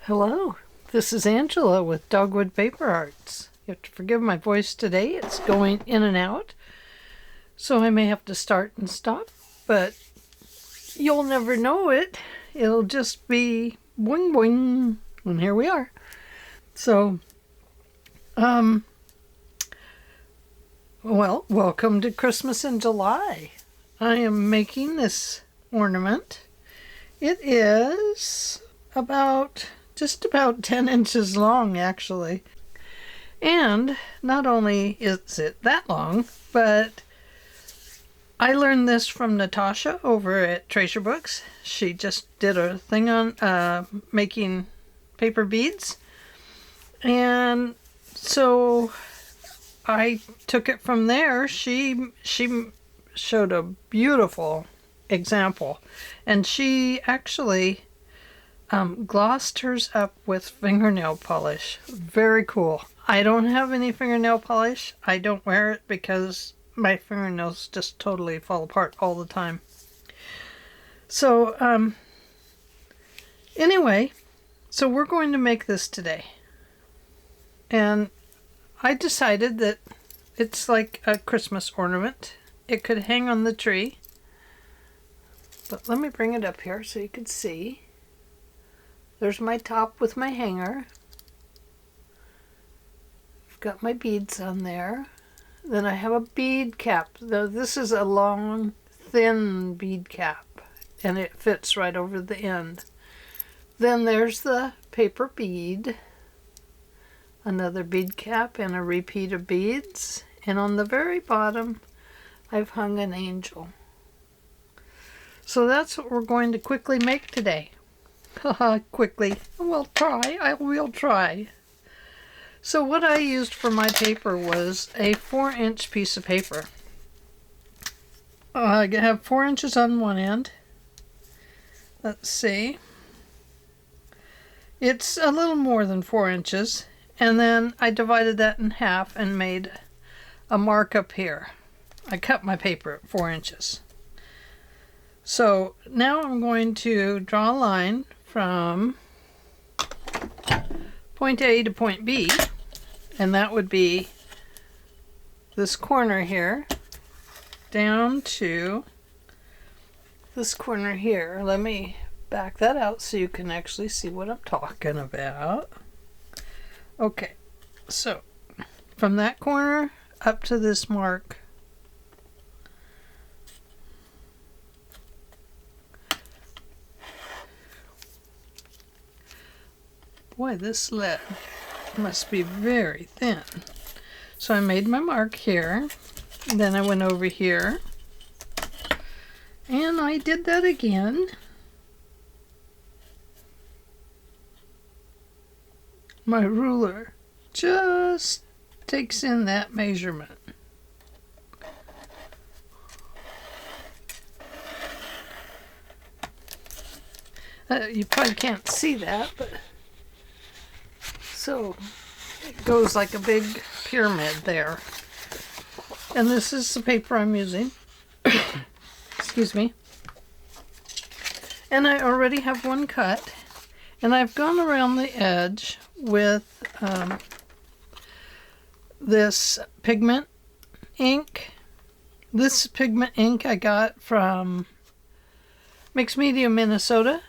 Hello, this is Angela with Dogwood Paper Arts. You have to forgive my voice today, it's going in and out, so I may have to start and stop, but you'll never know it. It'll just be boing boing, and here we are. So, well, welcome to Christmas in July. I am making this ornament. It is just about 10 inches long, actually. And not only is it that long, but I learned this from Natasha over at Treasure Books. She just did a thing on making paper beads. And so I took it from there. She showed a beautiful example. And she actually glossed hers up with fingernail polish. Very cool. I don't have any fingernail polish. I don't wear it because my fingernails just totally fall apart all the time. So, anyway, so we're going to make this today. And I decided that it's like a Christmas ornament. It could hang on the tree. But let me bring it up here so you can see. There's my top with my hanger. I've got my beads on there. Then I have a bead cap. Now, this is a long, thin bead cap, and it fits right over the end. Then there's the paper bead, another bead cap, and a repeat of beads. And on the very bottom, I've hung an angel. So that's what we're going to quickly make today. Quickly. I will try. So what I used for my paper was a 4-inch piece of paper. I have 4 inches on one end. Let's see. It's a little more than 4 inches. And then I divided that in half and made a mark up here. I cut my paper at 4 inches. So now I'm going to draw a line from point A to point B, and that would be this corner here down to this corner here. Let me back that out so you can actually see what I'm talking about. Okay, so from that corner up to this mark, boy, this lead must be very thin. So I made my mark here, then I went over here, and I did that again. My ruler just takes in that measurement. You probably can't see that, but so it goes like a big pyramid there. And this is the paper I'm using. Excuse me. And I already have one cut. And I've gone around the edge with this pigment ink. This pigment ink I got from Mixed Media, Minnesota.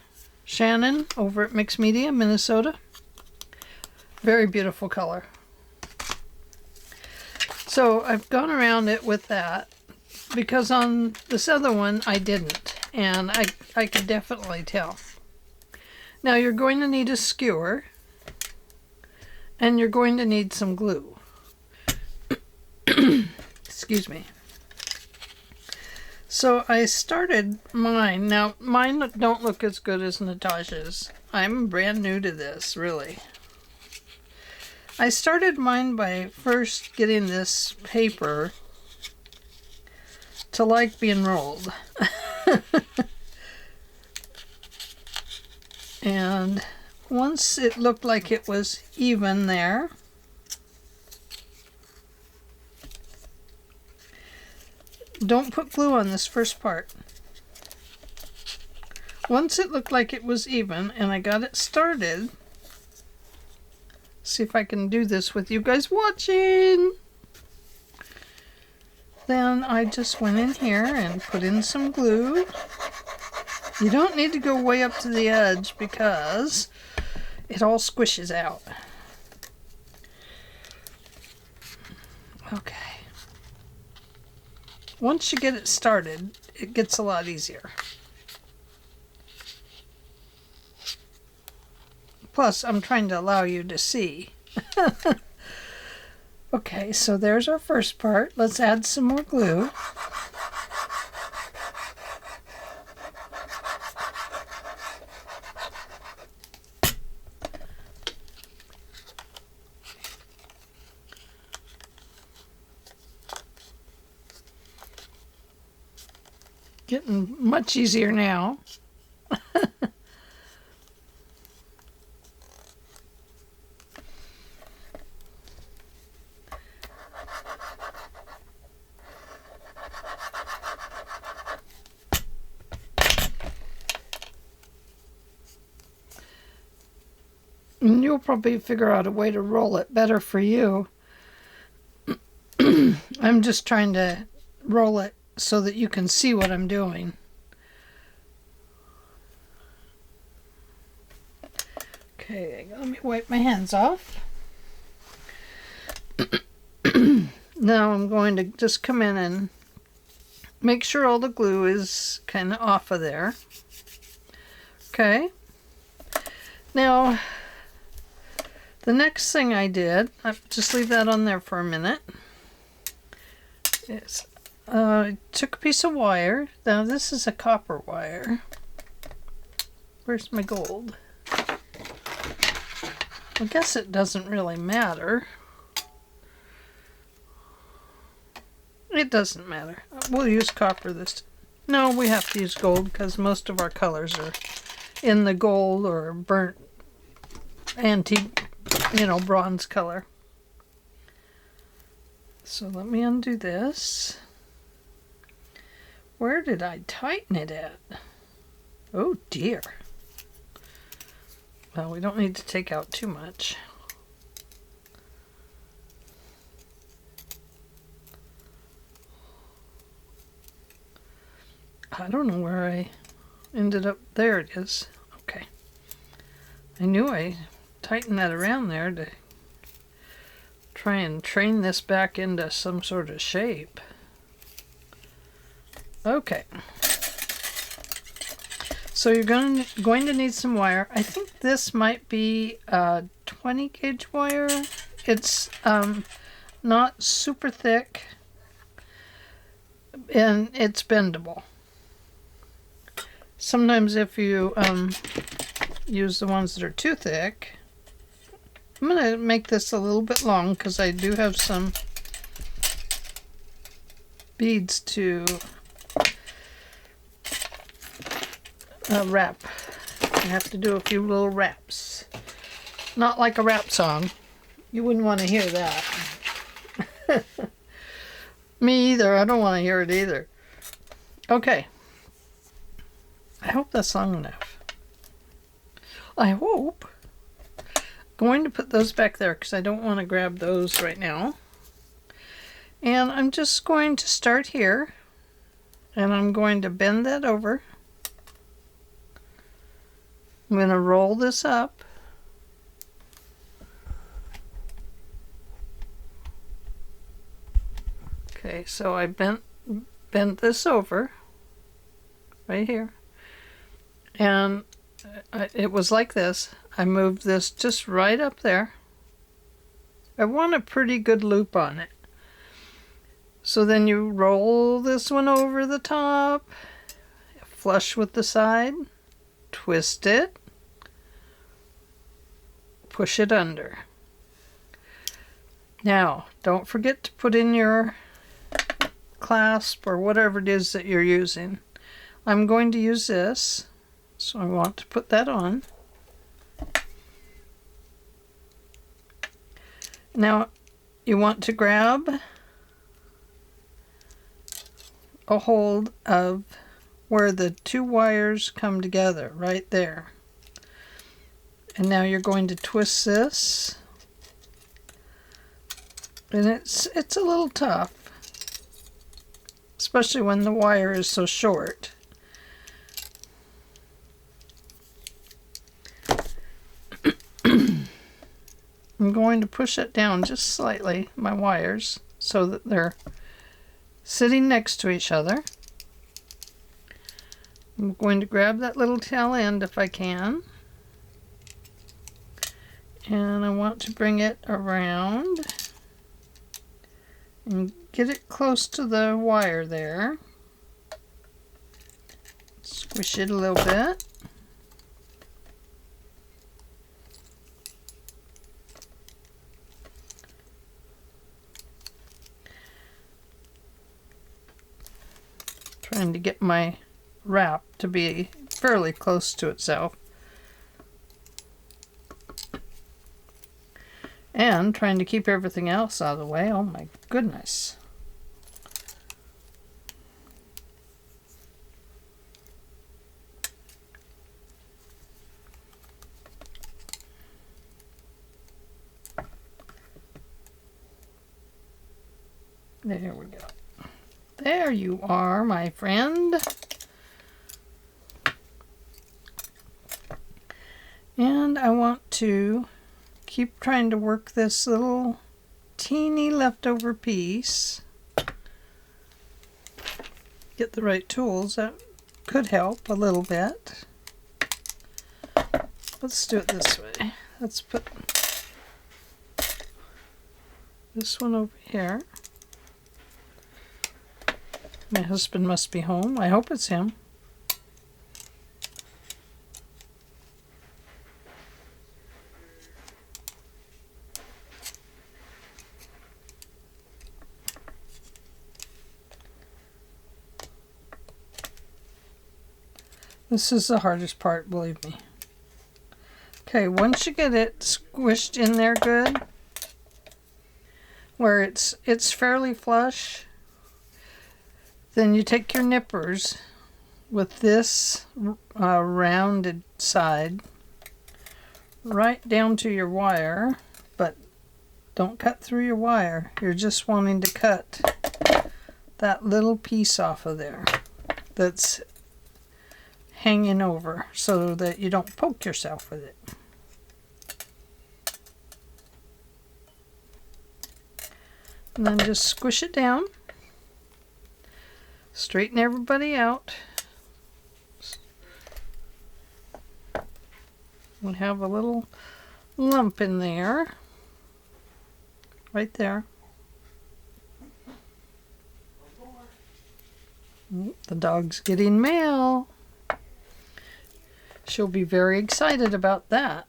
Shannon over at Mixed Media, Minnesota. Very beautiful color. So I've gone around it with that because on this other one I didn't, and I could definitely tell. Now you're going to need a skewer, and you're going to need some glue. Excuse me. So I started mine. Now mine don't look as good as Natasha's. I'm brand new to this, really. I started mine by first getting this paper to like being rolled. And once it looked like it was even there, don't put glue on this first part. Once it looked like it was even and I got it started, See if I can do this with you guys watching. Then I just went in here and put in some glue. You don't need to go way up to the edge because it all squishes out. Okay. Once you get it started, it gets a lot easier. Plus, I'm trying to allow you to see. Okay, so there's our first part. Let's add some more glue. Getting much easier now. And you'll probably figure out a way to roll it better for you. I'm just trying to roll it so that you can see what I'm doing. Okay, let me wipe my hands off. Now I'm going to just come in and make sure all the glue is kind of off of there. Okay. Now, the next thing I did, I'll just leave that on there for a minute, is I took a piece of wire. Now this is a copper wire. Where's my gold? I guess it doesn't really matter. It doesn't matter. We'll use copper this time. No, we have to use gold because most of our colors are in the gold or burnt antique, bronze color. So let me undo this. Where did I tighten it at? Oh dear. Well, we don't need to take out too much. I don't know where I ended up. There it is. Okay. I knew I tightened that around there to try and train this back into some sort of shape. Okay. So you're going to need some wire. I think this might be a 20 gauge wire. It's not super thick and it's bendable. Sometimes if you use the ones that are too thick, I'm going to make this a little bit long because I do have some beads to wrap. I have to do a few little wraps. Not like a rap song. You wouldn't want to hear that. Me either. I don't want to hear it either. Okay. I hope that's long enough. I hope. Going to put those back there because I don't want to grab those right now. And I'm just going to start here. And I'm going to bend that over. I'm going to roll this up. Okay, so I bent this over right here. And it was like this. I moved this just right up there. I want a pretty good loop on it. So then you roll this one over the top, flush with the side, twist it, push it under. Now, don't forget to put in your clasp or whatever it is that you're using. I'm going to use this, so I want to put that on. Now, you want to grab a hold of where the two wires come together, right there. And now you're going to twist this And it's a little tough, especially when the wire is so short. I'm going to push it down just slightly, my wires, so that they're sitting next to each other. I'm going to grab that little tail end if I can. And I want to bring it around and get it close to the wire there. Squish it a little bit. Trying to get my wrap to be fairly close to itself. And trying to keep everything else out of the way. Oh my goodness. There we go. There you are, my friend. And I want to keep trying to work this little teeny leftover piece. Get the right tools. That could help a little bit. Let's do it this way. Let's put this one over here. My husband must be home. I hope it's him. This is the hardest part, believe me. Okay, once you get it squished in there good, where it's fairly flush, then you take your nippers with this rounded side right down to your wire, but don't cut through your wire. You're just wanting to cut that little piece off of there that's hanging over so that you don't poke yourself with it. And then just squish it down. Straighten everybody out. We'll have a little lump in there. Right there. The dog's getting mail. She'll be very excited about that.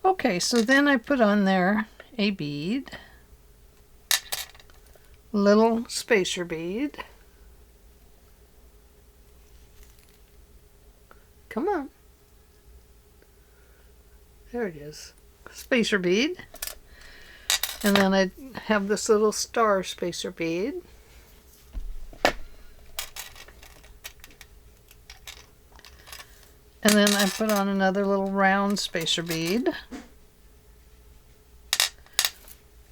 Okay, so then I put on there a bead. Little spacer bead. Come on. There it is. Spacer bead. And then I have this little star spacer bead. And then I put on another little round spacer bead.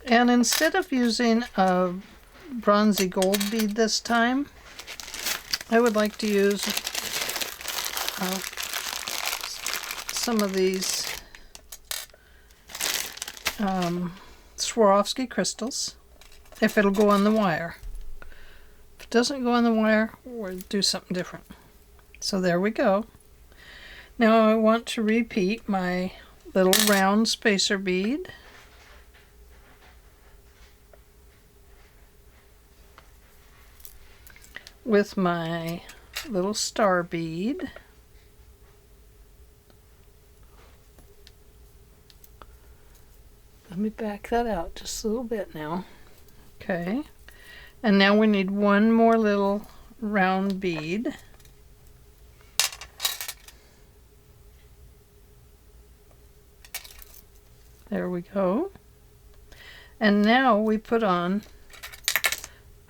And instead of using a bronzy gold bead this time, I would like to use some of these Swarovski crystals, if it'll go on the wire. If it doesn't go on the wire, we'll do something different. So there we go. Now I want to repeat my little round spacer bead. With my little star bead. Let me back that out just a little bit now. Okay. And now we need one more little round bead. There we go. And now we put on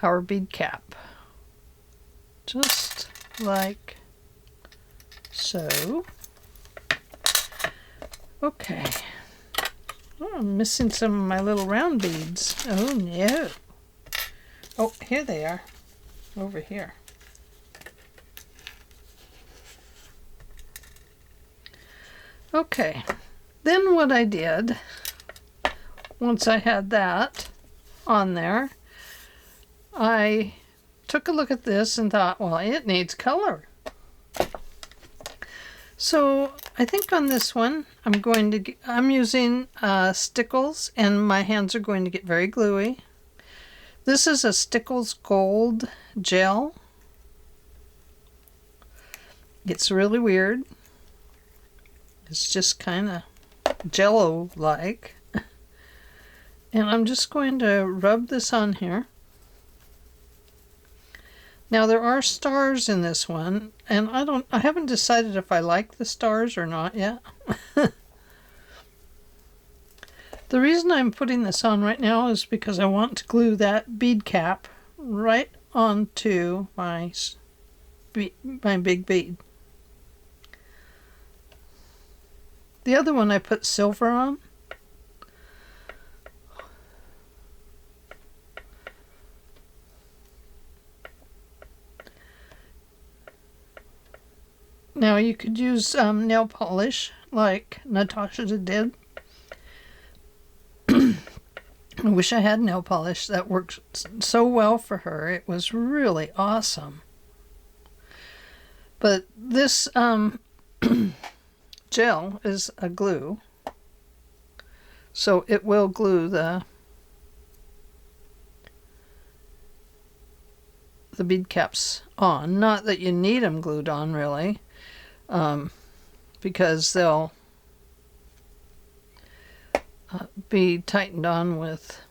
our bead cap. Just like so. Okay. Oh, I'm missing some of my little round beads. Oh no. Oh, here they are. Over here. Okay. Then what I did, once I had that on there, I took a look at this and thought, well, it needs color. So I think on this one, I'm using Stickles, and my hands are going to get very gluey. This is a Stickles Gold gel. It's really weird. It's just kind of jello-like. And I'm just going to rub this on here. Now there are stars in this one, and I haven't decided if I like the stars or not yet. The reason I'm putting this on right now is because I want to glue that bead cap right onto my big bead. The other one I put silver on. Now you could use nail polish like Natasha did. I wish I had nail polish. That worked so well for her. It was really awesome. But this gel is a glue, so it will glue the bead caps on. Not that you need them glued on, really. Because they'll be tightened on with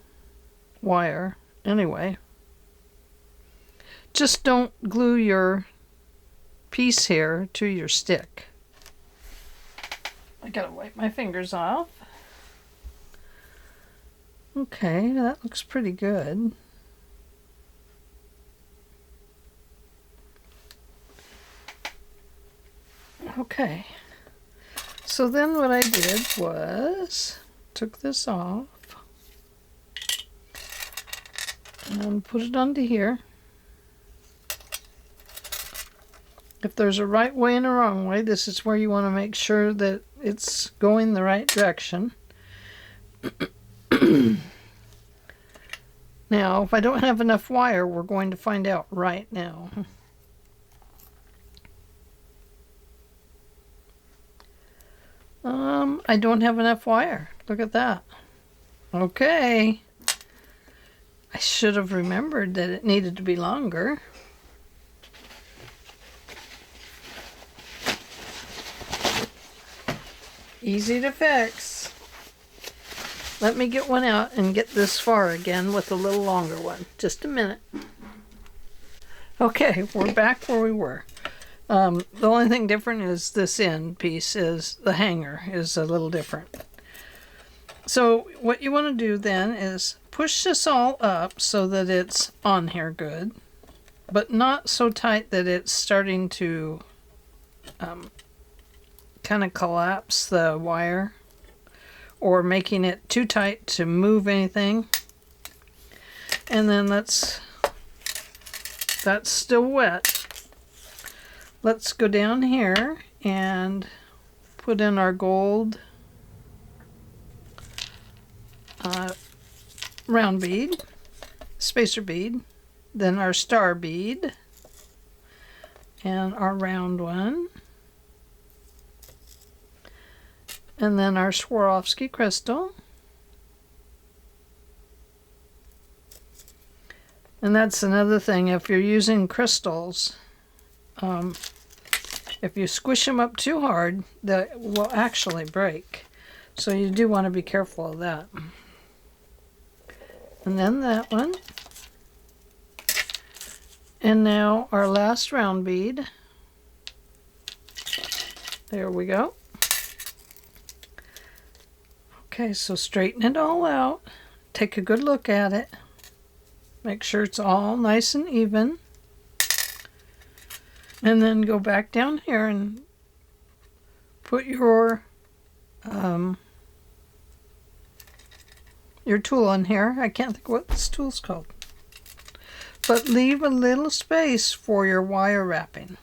wire anyway. Just don't glue your piece here to your stick. I gotta wipe my fingers off. Okay, that looks pretty good. Okay, so then what I did was took this off and put it onto here. If there's a right way and a wrong way, this is where you want to make sure that it's going the right direction. Now, if I don't have enough wire, we're going to find out right now. I don't have enough wire. Look at that. Okay. I should have remembered that it needed to be longer. Easy to fix. Let me get one out and get this far again with a little longer one. Just a minute. Okay, we're back where we were. The only thing different is this end piece is the hanger is a little different. So what you want to do then is push this all up so that it's on here good, but not so tight that it's starting to kind of collapse the wire or making it too tight to move anything. And then that's still wet. Let's go down here and put in our gold round bead, spacer bead, then our star bead, and our round one, and then our Swarovski crystal. And that's another thing, if you're using crystals, if you squish them up too hard, they will actually break. So you do want to be careful of that. And then that one. And now our last round bead. There we go. Okay, so straighten it all out. Take a good look at it. Make sure it's all nice and even. And then go back down here and put your your tool on here. I can't think what this tool's called. But leave a little space for your wire wrapping.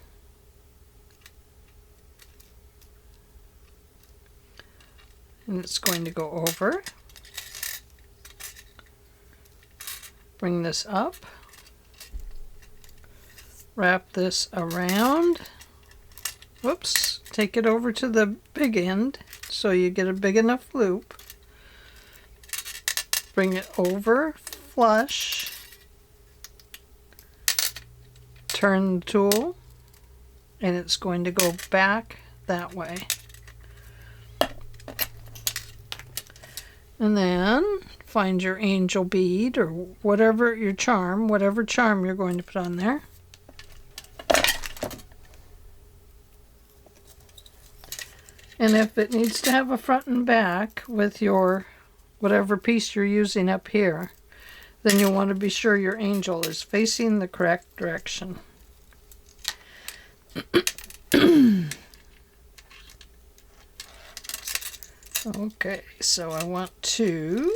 And it's going to go over. Bring this up. Wrap this around. Whoops. Take it over to the big end so you get a big enough loop. Bring it over flush. Turn the tool, and it's going to go back that way. And then find your angel bead or whatever your charm, whatever charm you're going to put on there. And if it needs to have a front and back with your whatever piece you're using up here, then you'll want to be sure your angel is facing the correct direction. Okay, so I want to...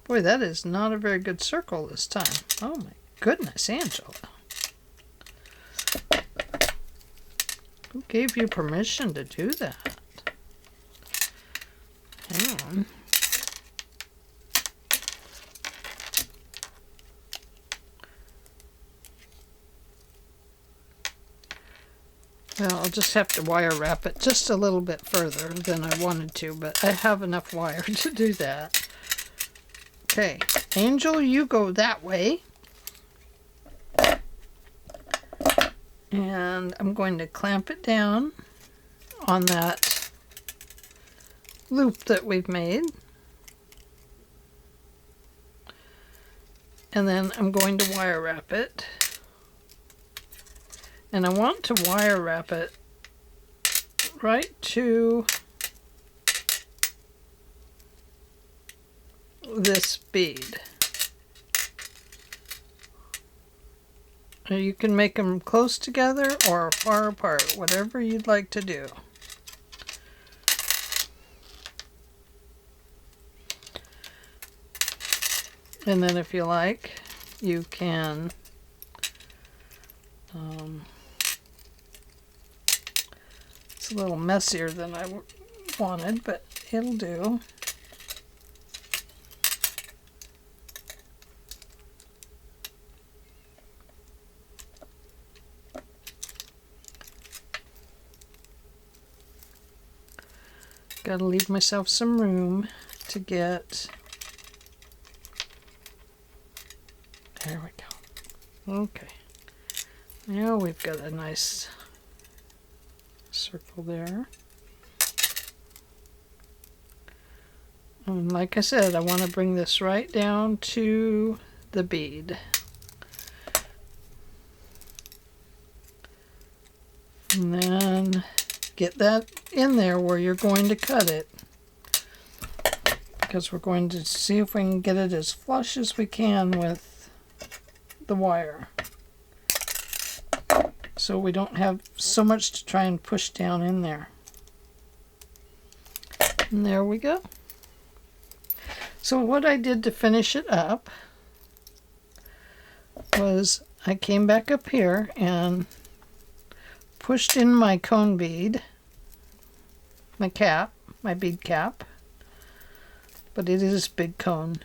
Boy, that is not a very good circle this time. Oh my goodness, Angela. Who gave you permission to do that? Hang on. Well, I'll just have to wire wrap it just a little bit further than I wanted to, but I have enough wire to do that. Okay, Angel, you go that way. And I'm going to clamp it down on that loop that we've made. And then I'm going to wire wrap it. And I want to wire wrap it right to this bead. You can make them close together or far apart, whatever you'd like to do. And then if you like, you can it's a little messier than I wanted, but it'll do. Gotta leave myself some room to get... There we go. Okay. Now we've got a nice circle there. And like I said, I want to bring this right down to the bead. And then get that in there where you're going to cut it, because we're going to see if we can get it as flush as we can with the wire, so we don't have so much to try and push down in there. And there we go. So what I did to finish it up was I came back up here and pushed in my cone bead, my cap, my bead cap, but it is big cone.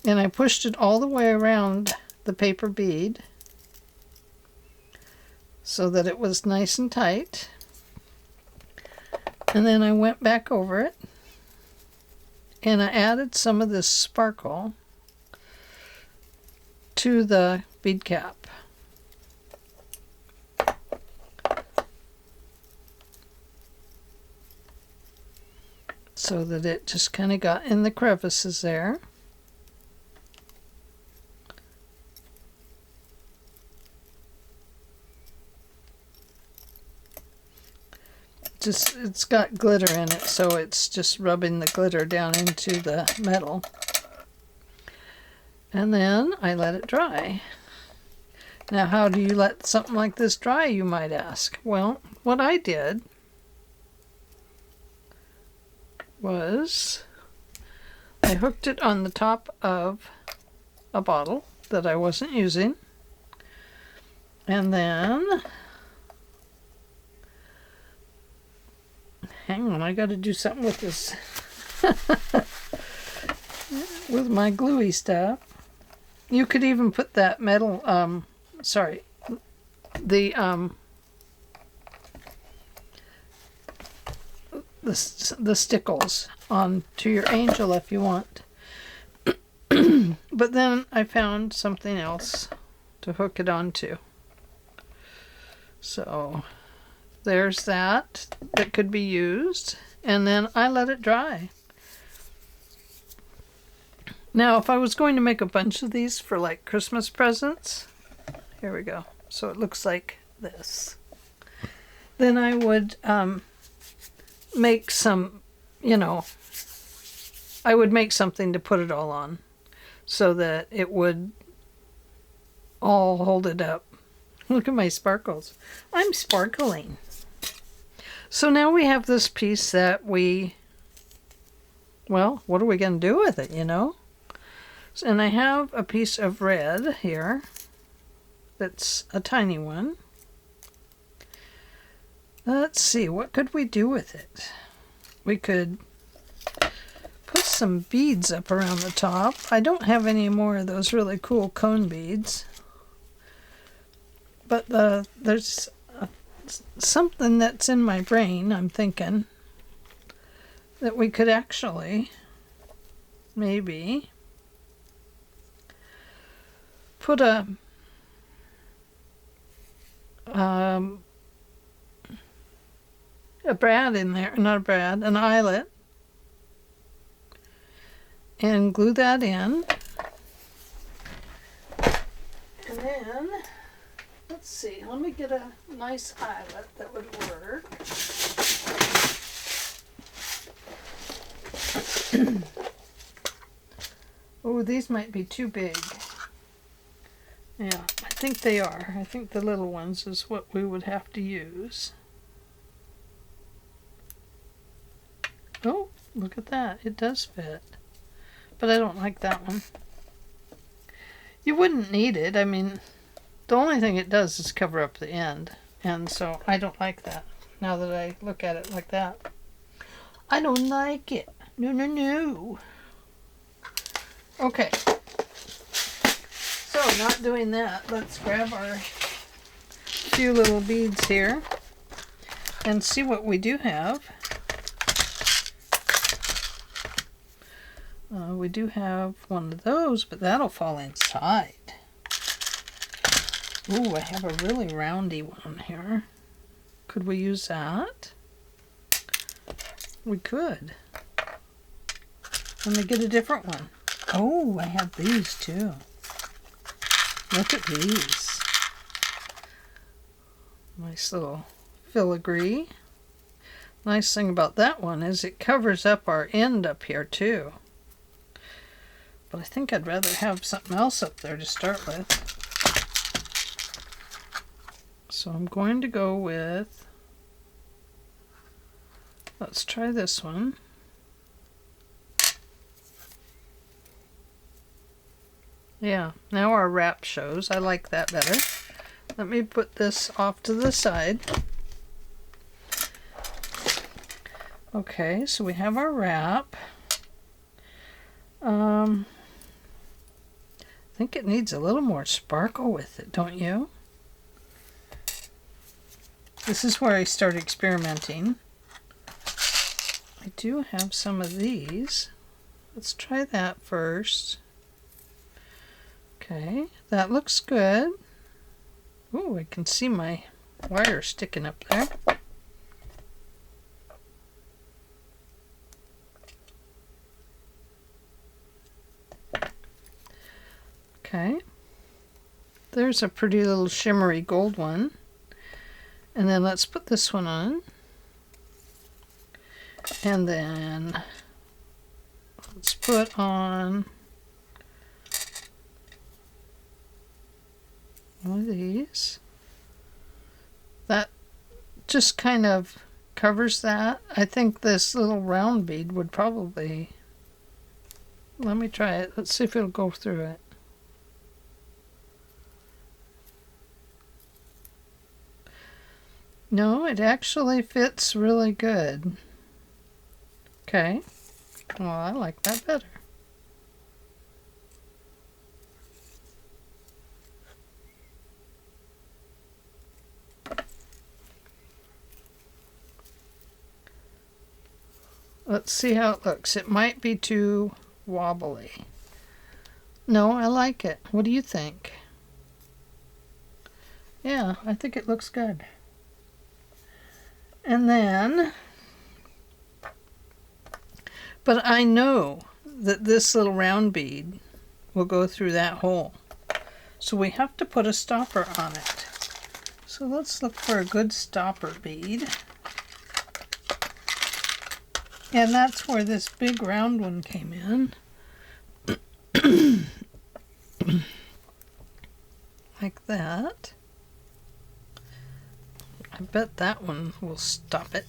And I pushed it all the way around the paper bead so that it was nice and tight. And then I went back over it and I added some of this sparkle to the bead cap. So that it just kind of got in the crevices there. It's got glitter in it, so it's just rubbing the glitter down into the metal. And then I let it dry. Now, how do you let something like this dry, you might ask? Well, what I did was I hooked it on the top of a bottle that I wasn't using. And then, hang on, I got to do something with this, with my gluey stuff. You could even put that metal, the stickles onto your angel if you want. But then I found something else to hook it onto. So there's that could be used, and then I let it dry. Now if I was going to make a bunch of these for like Christmas presents, here we go, so it looks like this, then I would make some, I would make something to put it all on so that it would all hold it up. Look at my sparkles. I'm sparkling. So now we have this piece that what are we going to do with it, And I have a piece of red here that's a tiny one. Let's see, what could we do with it? We could put some beads up around the top. I don't have any more of those really cool cone beads. But there's something that's in my brain, I'm thinking, that we could actually maybe put a brad in there, not a brad, an eyelet, and glue that in. And then, let's see, let me get a nice eyelet that would work. Oh, these might be too big. Yeah, I think they are. I think the little ones is what we would have to use. Oh, look at that. It does fit. But I don't like that one. You wouldn't need it. I mean, the only thing it does is cover up the end. And so I don't like that. Now that I look at it like that. I don't like it. No, no, no. Okay. So, not doing that. Let's grab our few little beads here and see what we do have. We do have one of those, but that'll fall inside. Ooh, I have a really roundy one here. Could we use that? We could. Let me get a different one. Oh, I have these too. Look at these. Nice little filigree. Nice thing about that one is it covers up our end up here too. But I think I'd rather have something else up there to start with. So I'm going to go with, let's try this one. Yeah, now our wrap shows. I like that better. Let me put this off to the side. Okay, so we have our wrap. I think it needs a little more sparkle with it, don't you? This is where I start experimenting. I do have some of these. Let's try that first. Okay, that looks good. Ooh, I can see my wire sticking up there. Okay, there's a pretty little shimmery gold one. And then let's put this one on. And then let's put on one of these. That just kind of covers that. I think this little round bead would probably Let me try it. Let's see if it'll go through it. No, it actually fits really good. Okay. Well, I like that better. Let's see how it looks. It might be too wobbly. No, I like it. What do you think? Yeah, I think it looks good. And then, but I know that this little round bead will go through that hole. So we have to put a stopper on it. So let's look for a good stopper bead. And that's where this big round one came in. Like that. I bet that one will stop it.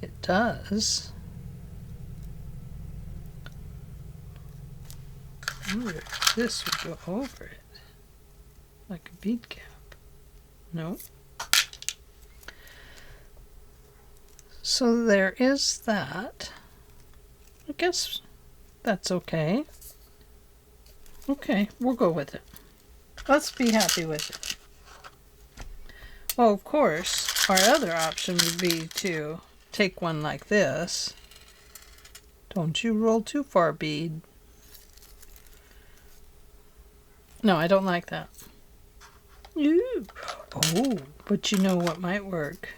It does. I wonder if this would go over it. Like a bead cap. No. So there is that. I guess that's okay. Okay, we'll go with it. Let's be happy with it. Well, of course, our other option would be to take one like this. Don't you roll too far, bead. No, I don't like that. Ooh. Oh, but you know what might work?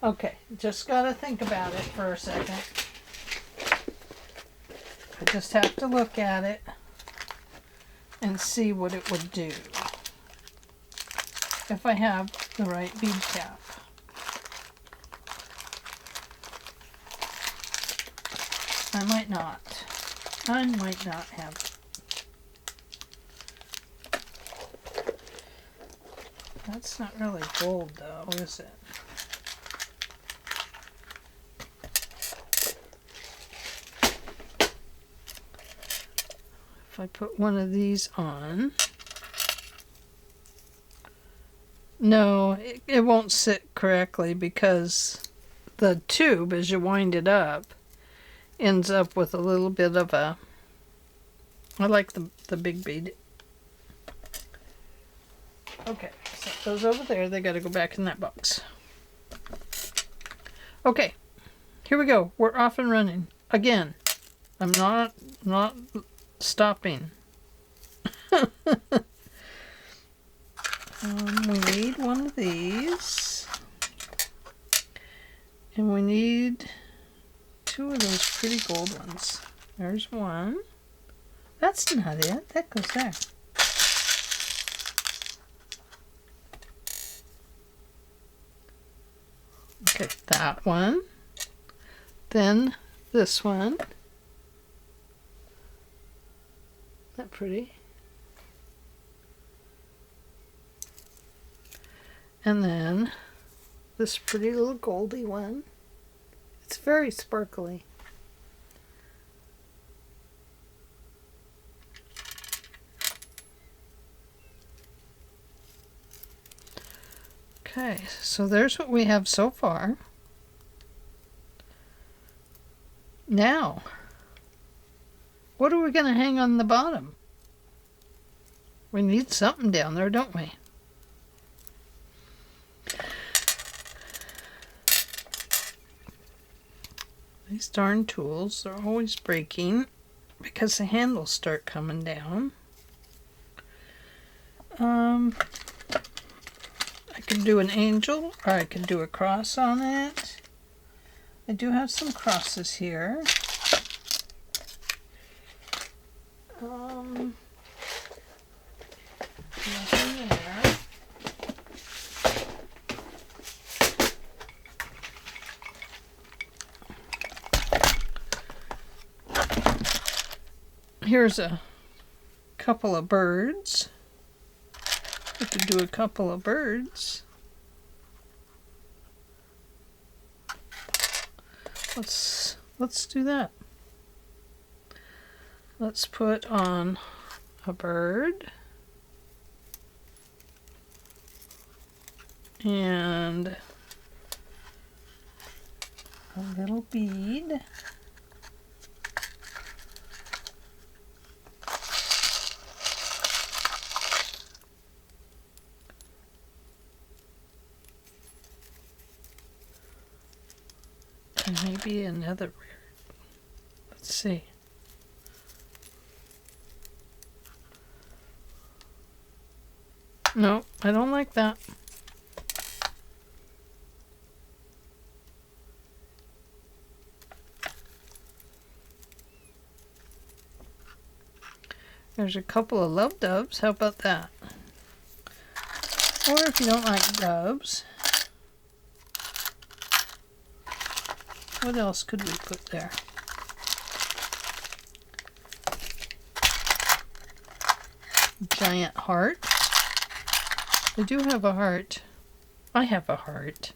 Okay, just gotta think about it for a second. I just have to look at it and see what it would do if I have the right bead cap. I might not. I might not have it. That's not really gold though, is it? If I put one of these on, no, it won't sit correctly because the tube, as you wind it up, ends up with a little bit of a, I like the big bead. Okay, set those over there. They got to go back in that box. Okay, here we go. We're off and running again. I'm not stopping. We need one of these, and we need two of those pretty gold ones. There's one. That's not it. That goes there. Okay, that one. Then this one. Isn't that pretty? And then this pretty little goldy one. It's very sparkly. Okay, so there's what we have so far. Now, what are we going to hang on the bottom? We need something down there, don't we? These darn tools are always breaking because the handles start coming down. I could do an angel, or I could do a cross on it. I do have some crosses here. Nothing there. Here's a couple of birds. We could do a couple of birds. Let's let's do that. Let's put on a bird and a little bead. And maybe another bird. Let's see. No, I don't like that. There's a couple of love doves. How about that? Or if you don't like doves, what else could we put there? Giant heart. I do have a heart. I have a heart.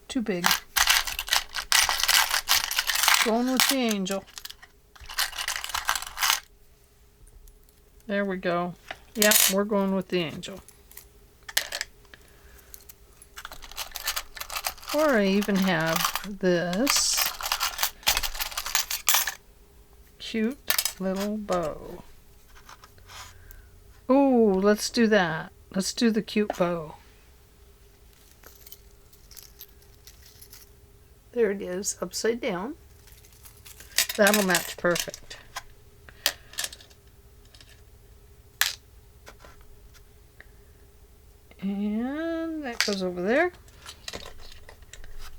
Too big. Going with the angel. There we go. Yep, we're going with the angel. Or I even have this cute little bow. Oh, let's do that. Let's do the cute bow. There it is, upside down. That'll match perfect. And that goes over there.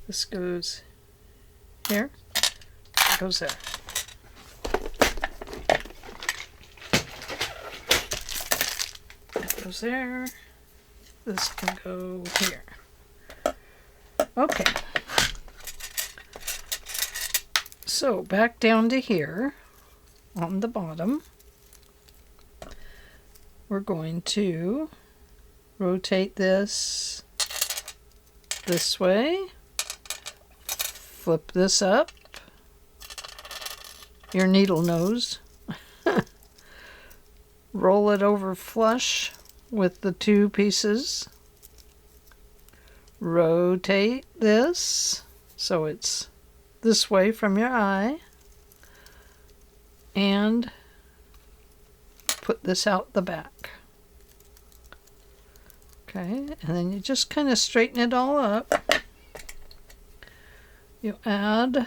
This goes here. That goes there. That goes there. This can go here. Okay. So back down to here on the bottom. We're going to rotate this way, flip this up, your needle nose, roll it over flush with the two pieces, rotate this so it's this way from your eye, and put this out the back. Okay, and then you just kind of straighten it all up. You add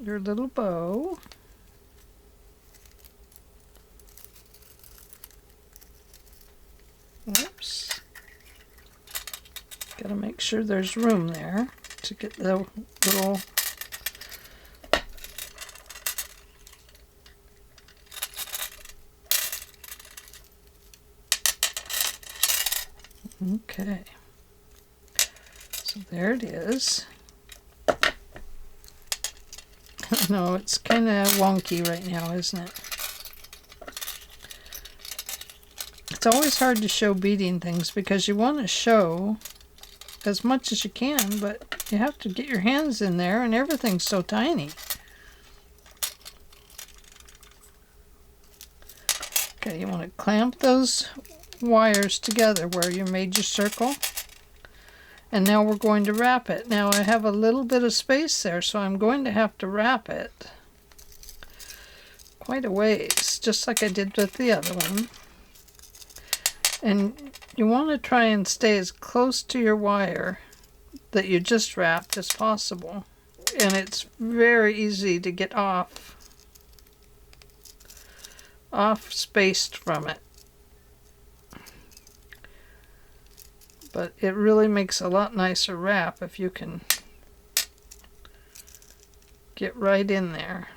your little bow. Whoops. Gotta make sure there's room there to get the little okay, so there it is. No, it's kind of wonky right now, isn't it? It's always hard to show beading things because you want to show as much as you can, but you have to get your hands in there and everything's so tiny. Okay, you want to clamp those wires together where you made your circle, and now we're going to wrap it. Now I have a little bit of space there, so I'm going to have to wrap it quite a ways, just like I did with the other one. And you want to try and stay as close to your wire that you just wrapped as possible, and it's very easy to get off spaced from it. But it really makes a lot nicer wrap if you can get right in there.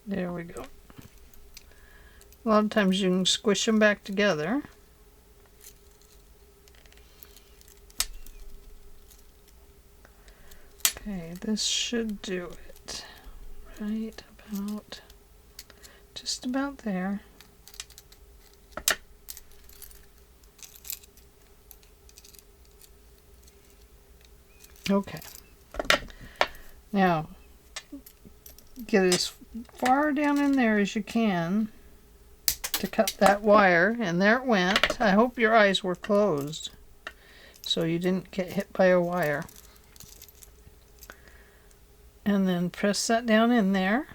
There we go. A lot of times you can squish them back together. Okay, this should do it. Right about, just about there. Okay. Now, get as far down in there as you can to cut that wire, and there it went. I hope your eyes were closed so you didn't get hit by a wire. And then press that down in there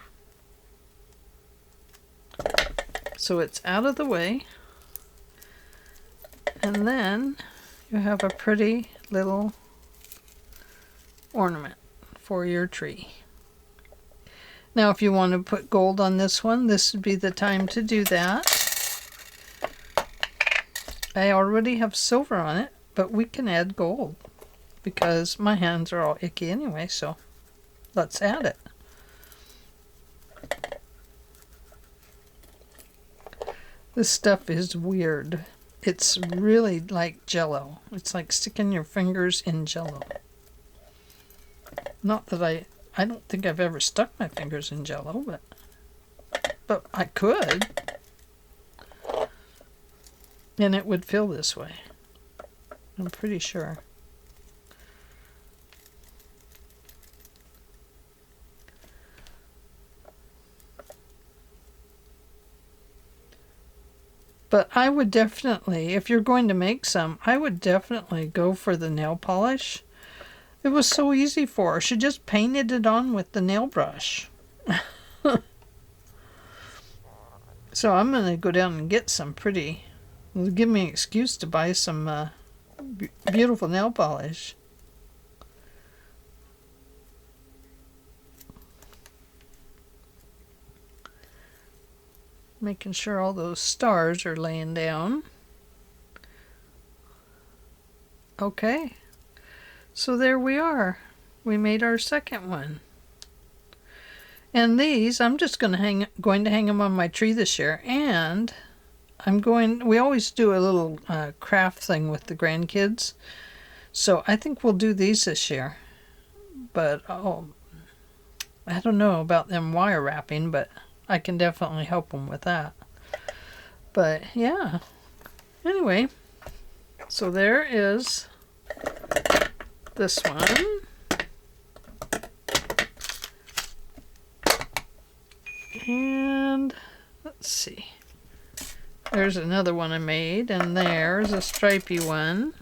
so it's out of the way. And then you have a pretty little ornament for your tree. Now if you want to put gold on this one, this would be the time to do that. I already have silver on it, but we can add gold because my hands are all icky anyway, so let's add it. This stuff is weird. It's really like Jello. It's like sticking your fingers in Jello. Not that I don't think I've ever stuck my fingers in Jello, but I could. And it would feel this way. I'm pretty sure. But I would definitely, if you're going to make some, I would definitely go for the nail polish. It was so easy for her. She just painted it on with the nail brush. So I'm going to go down and get some pretty. It'll give me an excuse to buy some beautiful nail polish. Making sure all those stars are laying down. Okay, so there we are. We made our second one. And these, I'm just going to hang them on my tree this year. And we always do a little craft thing with the grandkids. So I think we'll do these this year. But I don't know about them wire wrapping, but I can definitely help them with that. But yeah, anyway, so there is this one. And let's see, there's another one I made, and there's a stripy one.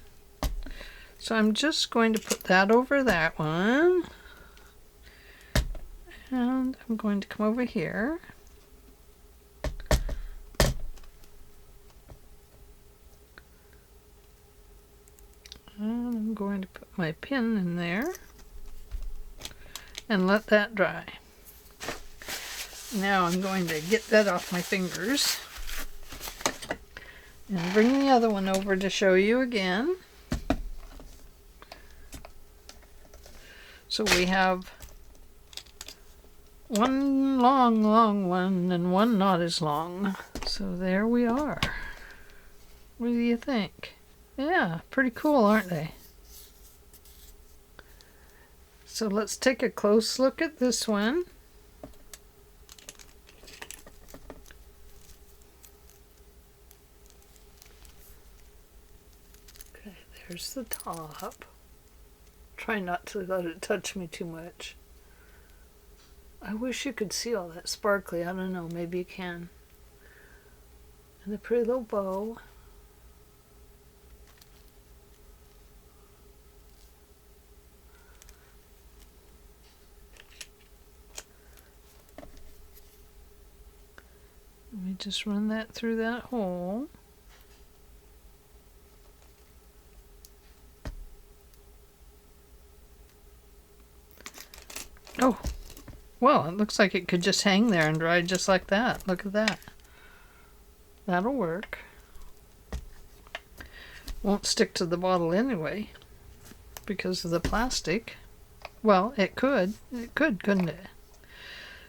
So I'm just going to put that over that one. And I'm going to come over here. And I'm going to put my pin in there and let that dry. Now I'm going to get that off my fingers and bring the other one over to show you again. So we have one long one and one not as long. So there we are. What do you think? Yeah, pretty cool, aren't they? So let's take a close look at this one. Okay, there's the top. Try not to let it touch me too much. I wish you could see all that sparkly. I don't know, maybe you can. And the pretty little bow. Let me just run that through that hole. Oh, well, it looks like it could just hang there and dry just like that. Look at that. That'll work. Won't stick to the bottle anyway because of the plastic. Well, it could. It could, couldn't it?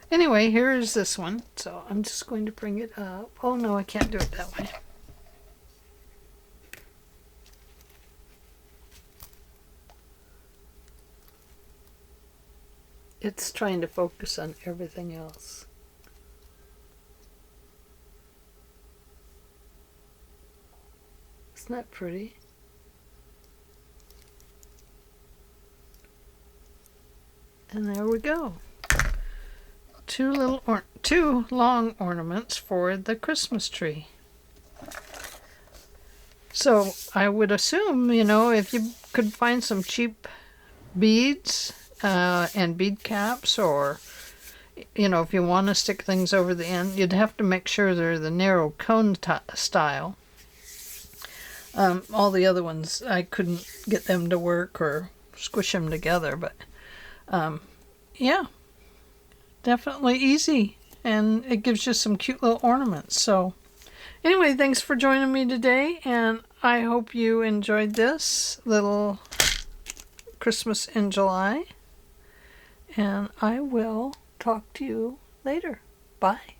Anyway, here is this one. So I'm just going to bring it up. Oh no, I can't do it that way. It's trying to focus on everything else. Isn't that pretty? And there we go. Two long ornaments for the Christmas tree. So I would assume, you know, if you could find some cheap beads and bead caps, or, you know, if you want to stick things over the end, you'd have to make sure they're the narrow cone style. All the other ones, I couldn't get them to work or squish them together, but yeah, definitely easy, and it gives you some cute little ornaments. So anyway, thanks for joining me today, and I hope you enjoyed this little Christmas in July, and I will talk to you later. Bye.